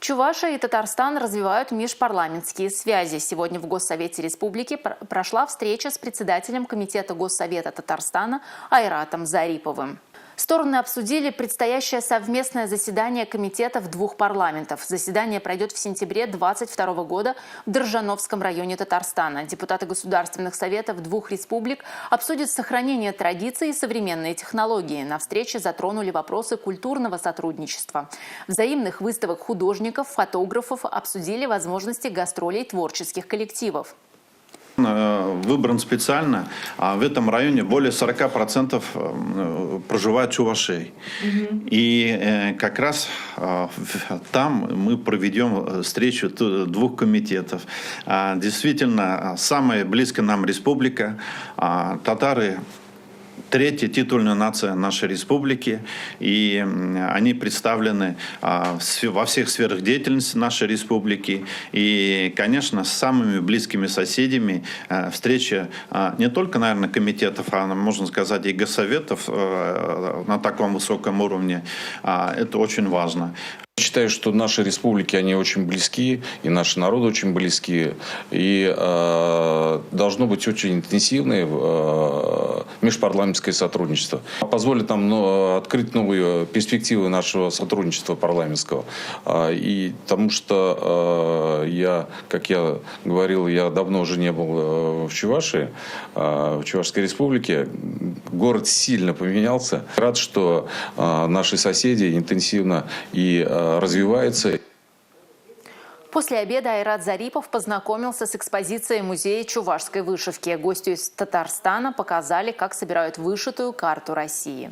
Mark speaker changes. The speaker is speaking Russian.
Speaker 1: Чувашия и Татарстан развивают межпарламентские связи. Сегодня в Госсовете Республики прошла встреча с председателем Комитета Госсовета Татарстана Айратом Зариповым. Стороны обсудили предстоящее совместное заседание комитетов двух парламентов. Заседание пройдет в сентябре 2022 года в Држановском районе Татарстана. Депутаты государственных советов двух республик обсудят сохранение традиций и современные технологии. На встрече затронули вопросы культурного сотрудничества. Взаимных выставок художников, фотографов, обсудили возможности гастролей творческих коллективов.
Speaker 2: Выбран специально, а в этом районе более 40% проживают чувашей. И как раз там мы проведем встречу двух комитетов. Действительно, самая близкая нам республика, татары. Третья титульная нация нашей республики, и они представлены во всех сферах деятельности нашей республики. И, конечно, с самыми близкими соседями встреча не только, наверное, комитетов, а, можно сказать, и госсоветов на таком высоком уровне. Это очень важно.
Speaker 3: Считаю, что наши республики, они очень близки, и наши народы очень близки, и должно быть очень интенсивное межпарламентское сотрудничество. Позволит нам открыть новые перспективы нашего сотрудничества парламентского. И потому что как я говорил, я давно уже не был в Чувашии, в Чувашской республике. Город сильно поменялся. Рад, что наши соседи интенсивно и развивается.
Speaker 1: После обеда Айрат Зарипов познакомился с экспозицией музея чувашской вышивки. Гостю из Татарстана показали, как собирают вышитую карту России.